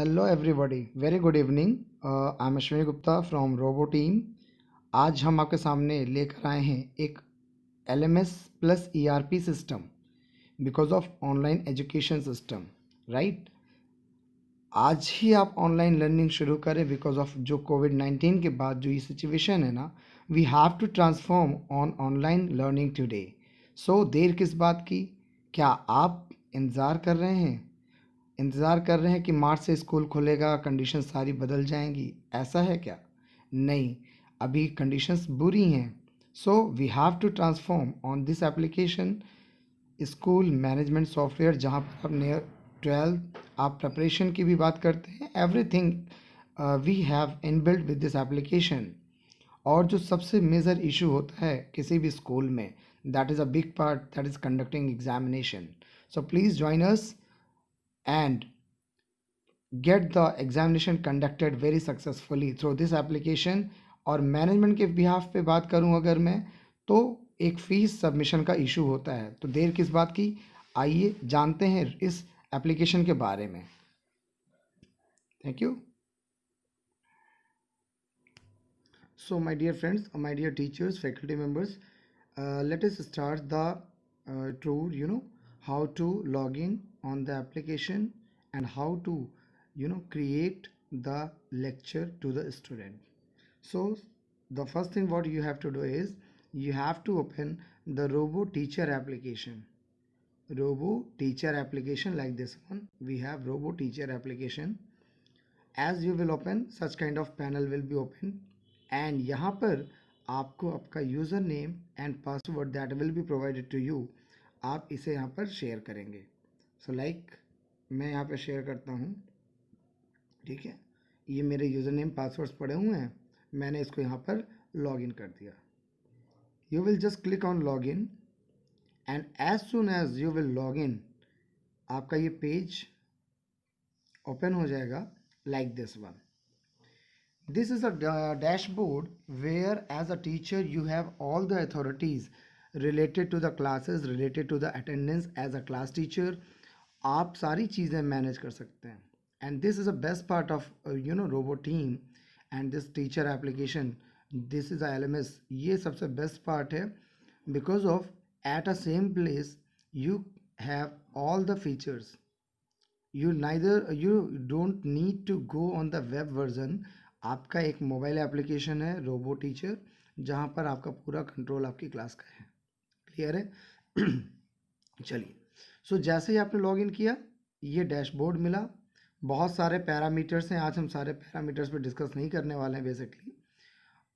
Hello everybody, very good evening. I am Ashwini Gupta from Robo team. आज हम आपके सामने लेकर आए हैं एक LMS plus ERP system because of online education system, right. आज ही आप ऑनलाइन लर्निंग शुरू करें बिकॉज ऑफ जो कोविड-19 के बाद जो ये सिचुएशन है ना, we have to transform on online learning today. So देर किस बात की? क्या आप इंतज़ार कर रहे हैं कि मार्च से स्कूल खुलेगा, कंडीशन सारी बदल जाएंगी? ऐसा है क्या? नहीं, अभी कंडीशंस बुरी हैं। So we have to transform on this application school management software, जहाँ पर आप नियर 12 आप प्रिपरेशन की भी बात करते हैं। Everything we have inbuilt with this application. और जो सबसे मेजर इशू होता है किसी भी स्कूल में, that is a big part, that is conducting examination. So please join us and get the examination conducted very successfully through this application। और management के बिहाफ पे बात करूं अगर मैं, तो एक फ़ीस सबमिशन का इशू होता है। तो देर किस बात की, आइए जानते हैं इस एप्लीकेशन के बारे में। Thank you. So my dear friends, my dear teachers, faculty members, let us start the tour, how to log in on the application and how to create the lecture to the student. So the first thing what you have to do is you have to open the Robo Teacher application. Robo Teacher application, like this one, we have Robo Teacher application. As you will open, such kind of panel will be open and यहाँ पर आपको आपका user name and password that will be provided to you, आप इसे यहाँ पर share करेंगे। So like मैं यहाँ पर शेयर करता हूँ, ठीक है। ये मेरे यूज़र नेम पासवर्ड्स पड़े हुए हैं, मैंने इसको यहाँ पर लॉग इन कर दिया। You will just click on log in and as soon as you will log in, आपका ये पेज ओपन हो जाएगा like this one. This is a dashboard where as a teacher you have all the authorities related to the classes, related to the attendance as a class teacher. आप सारी चीज़ें manage कर सकते हैं and this is the best part of Robo team and this teacher application. This is a LMS, ये सबसे best part है because of at a same place you have all the features. You don't need to go on the web version. आपका एक mobile application है robo teacher, जहाँ पर आपका पूरा कंट्रोल आपकी क्लास का है। क्लियर है? चलिए, सो जैसे ही आपने लॉग इन किया, ये डैशबोर्ड मिला। बहुत सारे पैरामीटर्स हैं, आज हम सारे पैरामीटर्स पे डिस्कस नहीं करने वाले हैं। बेसिकली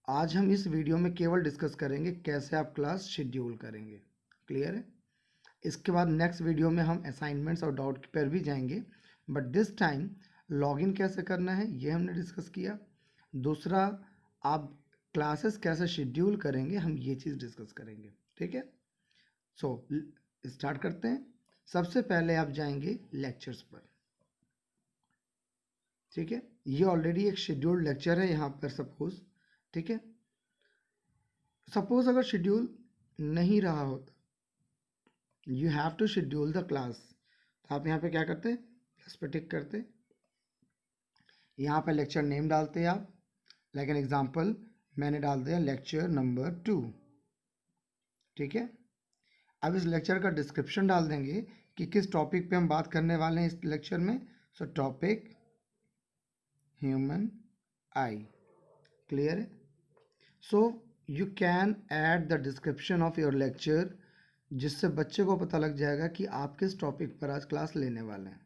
आज हम इस वीडियो में केवल डिस्कस करेंगे कैसे आप क्लास शेड्यूल करेंगे। क्लियर है? इसके बाद नेक्स्ट वीडियो में हम असाइनमेंट्स और डाउट पर भी जाएंगे, बट दिस टाइम लॉगिन कैसे करना है ये हमने डिस्कस किया। दूसरा, आप क्लासेस कैसे शेड्यूल करेंगे, हम ये चीज़ डिस्कस करेंगे। ठीक है, सो स्टार्ट करते हैं। सबसे पहले आप जाएंगे लेक्चर्स पर। ठीक है, ये ऑलरेडी एक शेड्यूल्ड लेक्चर है यहाँ पर सपोज। ठीक है, सपोज अगर शेड्यूल नहीं रहा होता, you have to schedule the class, तो आप यहाँ पे क्या करते, प्लस पे टिक करते, यहाँ पे लेक्चर नेम डालते आप। लाइक एन एग्जाम्पल मैंने डाल दिया लेक्चर नंबर 2। ठीक है, अब इस लेक्चर का डिस्क्रिप्शन डाल देंगे कि किस टॉपिक पे हम बात करने वाले हैं इस लेक्चर में। So topic human eye. Clear है? So you can add the description of your lecture, जिससे बच्चे को पता लग जाएगा कि आप किस टॉपिक पर आज क्लास लेने वाले हैं।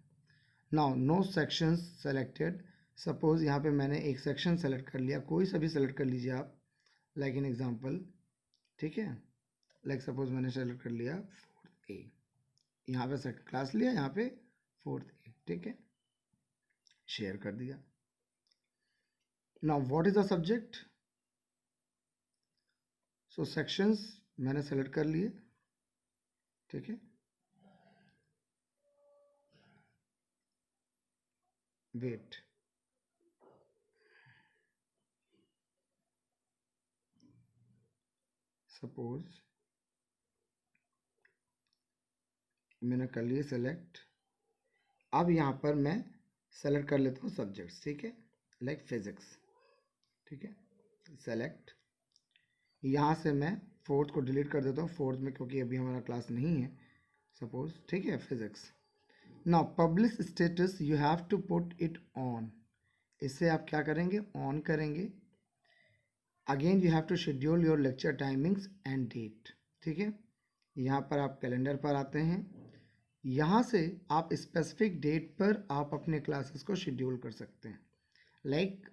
Now no sections selected. Suppose यहाँ पे मैंने एक सेक्शन सेलेक्ट कर लिया, कोई सा भी सेलेक्ट कर लीजिए आप, लाइक एन एग्जांपल। ठीक है, लाइक सपोज मैंने सेलेक्ट कर लिया 4th A, यहाँ पे सेट क्लास लिया, यहाँ पे 4th A। ठीक है, शेयर कर दिया। Now what is the subject? So sections मैंने सेलेक्ट कर लिए। ठीक है, वेट, सपोज मैंने कर लिए सेलेक्ट। अब यहाँ पर मैं सेलेक्ट कर लेता हूँ सब्जेक्ट्स, ठीक है, लाइक फिजिक्स, ठीक है, सेलेक्ट। यहाँ से मैं फोर्थ को डिलीट कर देता हूँ, फोर्थ में क्योंकि अभी हमारा क्लास नहीं है सपोज, ठीक है, physics. Now publish status you have to put it on, इससे आप क्या करेंगे, ऑन करेंगे। Again you have to schedule your lecture timings and date, ठीक है। यहाँ पर आप कैलेंडर पर आते हैं, यहाँ से आप स्पेसिफिक डेट पर आप अपने क्लासेस को शेड्यूल कर सकते हैं। Like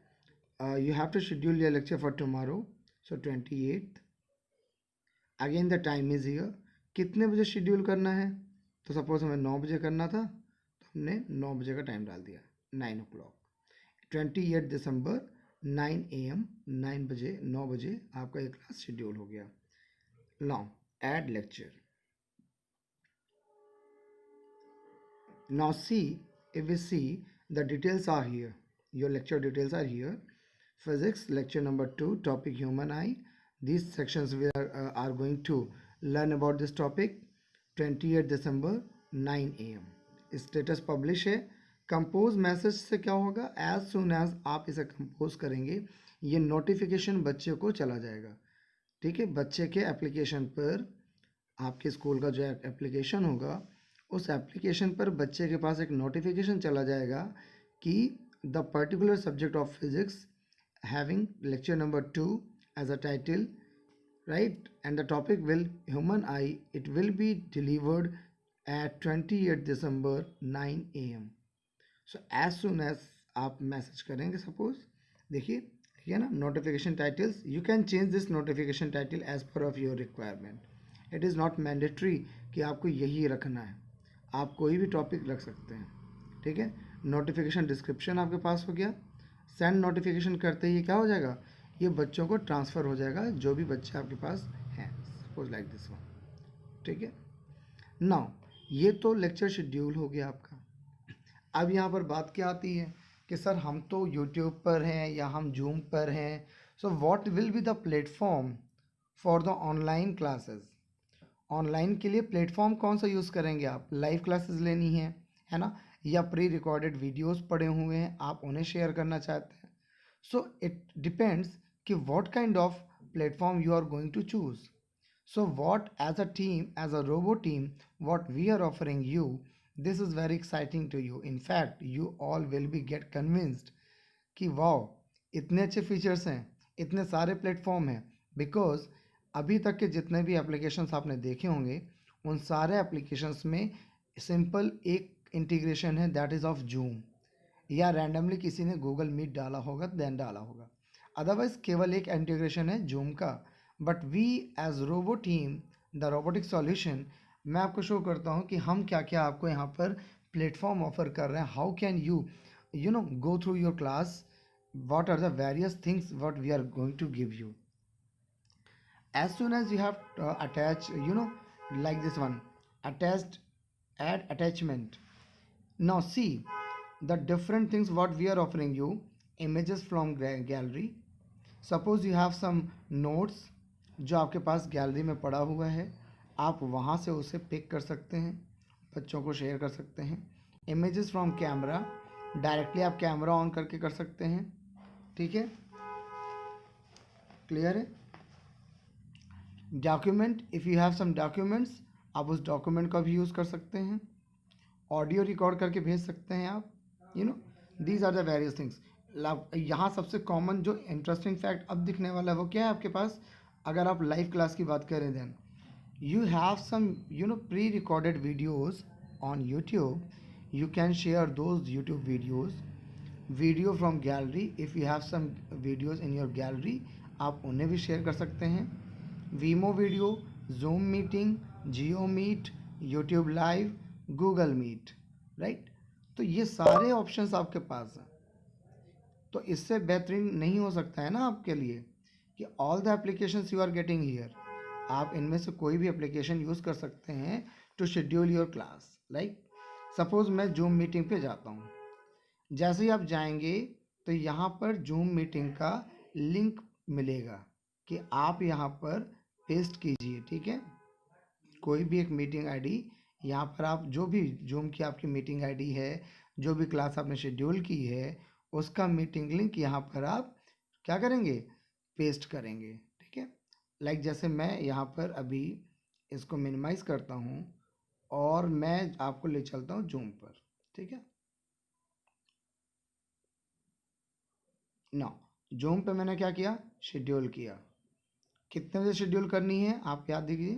you have to schedule your lecture for tomorrow, so 28। Again the time is here, कितने बजे शेड्यूल करना है, तो सपोज हमें 9 बजे करना था तो हमने 9 बजे का टाइम डाल दिया, 9 o'clock। 28 दिसंबर 9 AM, 9 बजे, 9 बजे आपका ये क्लास शेड्यूल हो गया। Now add lecture. Now see, if we see, the details are here. Your lecture details are here. Physics lecture number 2, topic human eye. These sections we are going to learn about this topic. 28 December 9 AM. Status publish है। Compose message से क्या होगा, as soon as आप इसे compose करेंगे ये notification बच्चे को चला जाएगा, ठीक है। बच्चे के एप्लीकेशन पर, आपके स्कूल का जो एप्लीकेशन होगा उस एप्लीकेशन पर बच्चे के पास एक नोटिफिकेशन चला जाएगा कि the particular subject of physics having lecture number 2 as a title, right, and the topic will human eye, it will be delivered at 28 December 9 AM। So as soon as आप message करेंगे, suppose देखिए, ठीक है ना, notification titles, you can change this notification title as per of your requirement. It is not mandatory कि आपको यही रखना है, आप कोई भी टॉपिक रख सकते हैं, ठीक है। नोटिफिकेशन डिस्क्रिप्शन आपके पास हो गया। सेंड नोटिफिकेशन करते ही क्या हो जाएगा, ये बच्चों को ट्रांसफ़र हो जाएगा जो भी बच्चे आपके पास हैं, सपोज लाइक दिस वन, ठीक है। नाउ ये तो लेक्चर शेड्यूल हो गया आपका। अब यहाँ पर बात क्या आती है कि सर हम तो यूट्यूब पर हैं या हम जूम पर हैं, so what will be the platform for the online classes. Online के लिए प्लेटफॉर्म कौन सा यूज़ करेंगे आप, लाइव क्लासेस लेनी है ना, या प्री रिकॉर्डेड वीडियोस पड़े हुए हैं आप उन्हें शेयर करना चाहते हैं। सो इट डिपेंड्स कि what kind of platform you are going to choose. So what as a team, as a Robo team, what we are offering you, this is very exciting to you. In fact you all will be get convinced कि wow इतने अच्छे features हैं, इतने सारे platform हैं, because अभी तक के जितने भी एप्लीकेशंस आपने देखे होंगे उन सारे एप्लीकेशंस में सिंपल एक इंटीग्रेशन है, दैट इज़ ऑफ जूम, या रैंडमली किसी ने गूगल मीट डाला होगा देन डाला होगा, अदरवाइज केवल एक इंटीग्रेशन है जूम का। But we as Robo team, the robotic solution, मैं आपको शो करता हूँ कि हम क्या क्या आपको यहाँ पर प्लेटफॉर्म ऑफर कर रहे हैं। How can you know go through your class, what are the various things what we are going to give you. As soon as you have attached, like this one, attached, add attachment. Now see the different things what we are offering you. Images from gallery, suppose you have some notes जो आपके पास gallery में पड़ा हुआ है, आप वहाँ से उसे पिक कर सकते हैं, बच्चों को शेयर कर सकते हैं। इमेजेस फ्रॉम कैमरा, डायरेक्टली आप कैमरा ऑन करके कर सकते हैं, ठीक है, क्लियर है। Document, if you have some documents, आप उस डॉक्यूमेंट का भी यूज़ कर सकते हैं। ऑडियो रिकॉर्ड करके भेज सकते हैं आप, these are the various things. यहाँ सबसे कॉमन जो इंटरेस्टिंग फैक्ट अब दिखने वाला है वो क्या है आपके पास, अगर आप लाइव क्लास की बात करें then you have some pre recorded videos on YouTube, you can share those YouTube videos, video from gallery, if you have some videos in your gallery आप उन्हें भी शेयर कर सकते हैं। Vimeo video, Zoom meeting, Jio meet, YouTube live, Google Meet, right. तो ये सारे options आपके पास हैं, तो इससे बेहतरीन नहीं हो सकता है ना आपके लिए कि all the applications you are getting here, आप इनमें से कोई भी एप्लीकेशन यूज़ कर सकते हैं to schedule your class. Like suppose मैं जूम मीटिंग पे जाता हूँ, जैसे ही आप जाएंगे तो यहाँ पर जूम मीटिंग का लिंक मिलेगा कि आप यहाँ पर पेस्ट कीजिए, ठीक है, कोई भी एक मीटिंग आईडी, यहाँ पर आप जो भी जूम की आपकी मीटिंग आईडी है, जो भी क्लास आपने शेड्यूल की है उसका मीटिंग लिंक यहाँ पर आप क्या करेंगे, पेस्ट करेंगे। ठीक है, लाइक जैसे मैं यहाँ पर अभी इसको मिनिमाइज करता हूँ और मैं आपको ले चलता हूँ जूम पर। ठीक है, ना जूम पे मैंने क्या किया, शेड्यूल किया। कितने बजे शेड्यूल करनी है आप याद दीजिए।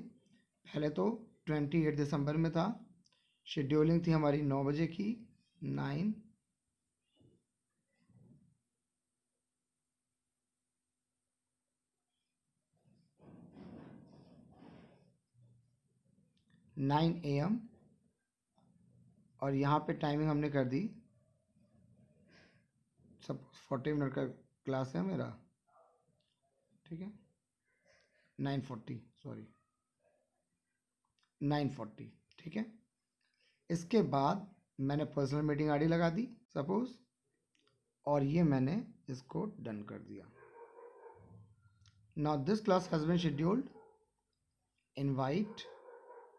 पहले तो 28 दिसंबर में था, शेड्यूलिंग थी हमारी 9 बजे की, 9 AM। और यहाँ पे टाइमिंग हमने कर दी, सब 40 मिनट का क्लास है मेरा। ठीक है, 9:40, सॉरी 9:40। ठीक है, इसके बाद मैंने पर्सनल मीटिंग आईडी लगा दी सपोज, और ये मैंने इसको डन कर दिया। Now this class has been scheduled, invite,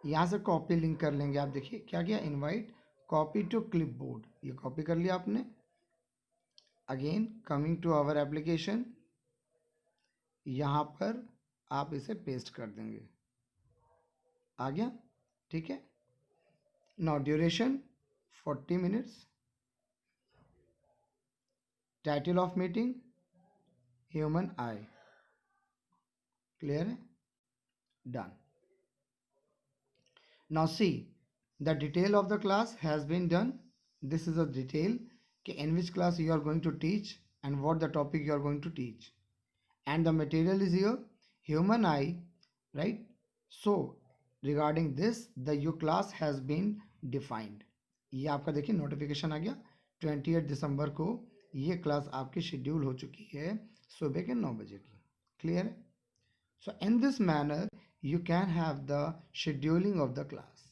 यहाँ से कॉपी लिंक कर लेंगे। आप देखिए क्या किया, इनवाइट कॉपी टू क्लिपबोर्ड, ये कॉपी कर लिया आपने। Again coming to our application, यहाँ पर आप इसे पेस्ट कर देंगे, आ गया। ठीक है, now duration 40 minutes, title of meeting human eye, clear है, done. Now see, the detail of the class has been done. This is a detail in which class you are going to teach and what the topic you are going to teach. And the material is here, human eye, right? So regarding this, the U class has been defined. ये आपका देखिए notification आ गया, 28 दिसंबर को ये class आपकी schedule हो चुकी है सुबह के 9 बजे की, क्लियर है। So in this manner you can have the scheduling of the class.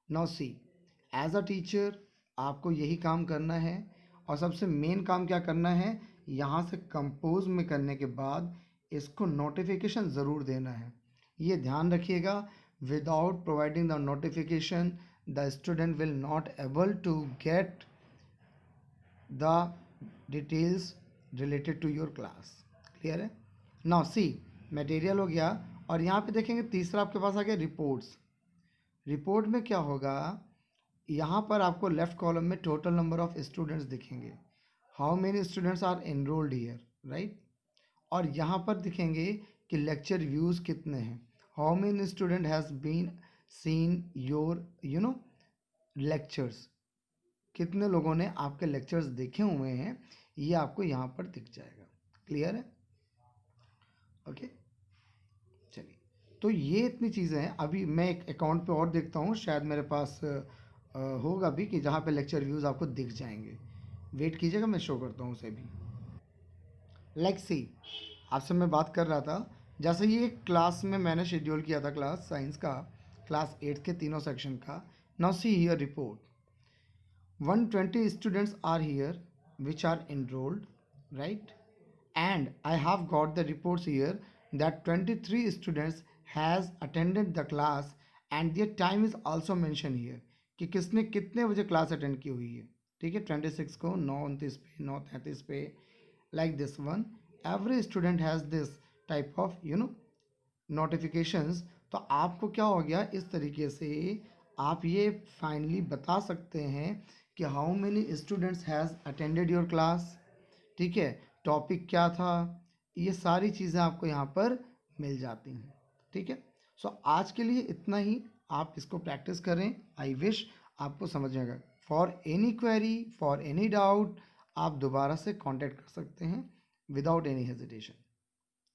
Now see, as a teacher आपको यही काम करना है, और सबसे मेन काम क्या करना है, यहाँ से कंपोज में करने के बाद इसको नोटिफिकेशन ज़रूर देना है। ये ध्यान रखिएगा, without providing the notification the student will not able to get the details related to your class, clear है। नाउ सी, मटेरियल हो गया, और यहाँ पे देखेंगे तीसरा आपके पास आ गया रिपोर्ट्स। रिपोर्ट में क्या होगा, यहाँ पर आपको लेफ्ट कॉलम में टोटल नंबर ऑफ स्टूडेंट्स दिखेंगे, how many students are enrolled here, right. और यहाँ पर दिखेंगे कि लेक्चर व्यूज़ कितने हैं, how many student has been seen your lectures, कितने लोगों ने आपके लेक्चर्स देखे हुए हैं, ये आपको यहाँ पर दिख जाएगा, क्लियर है। ओके, चलिए, तो ये इतनी चीज़ें हैं। अभी मैं एक अकाउंट पे और देखता हूँ, शायद मेरे पास होगा भी कि जहाँ पे लेक्चर व्यूज़ आपको दिख जाएंगे। वेट कीजिएगा, मैं शो करता हूँ उसे भी। लाइक सी, आपसे मैं बात कर रहा था, जैसे ये क्लास में मैंने शेड्यूल किया था क्लास साइंस का, क्लास 8 के तीनों सेक्शन का। Now see here report, 120 students are here which are enrolled, right? And I have got the reports here that 23 students has attended the class and their time is also mentioned here कि किसने कितने बजे class attend की हुई है। ठीक है, 26 को 9:29 पे, 9:33 पे, like this one. Every student has this type of notifications. तो आपको क्या हो गया, इस तरीके से आप ये फाइनली बता सकते हैं कि how many students has attended your class. ठीक है, टॉपिक क्या था, ये सारी चीज़ें आपको यहाँ पर मिल जाती हैं। ठीक है, सो आज के लिए इतना ही, आप इसको प्रैक्टिस करें। आई विश आपको समझ में आएगा। For any query, for any doubt, आप दोबारा से कांटेक्ट कर सकते हैं without any hesitation.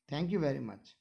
Thank you very much.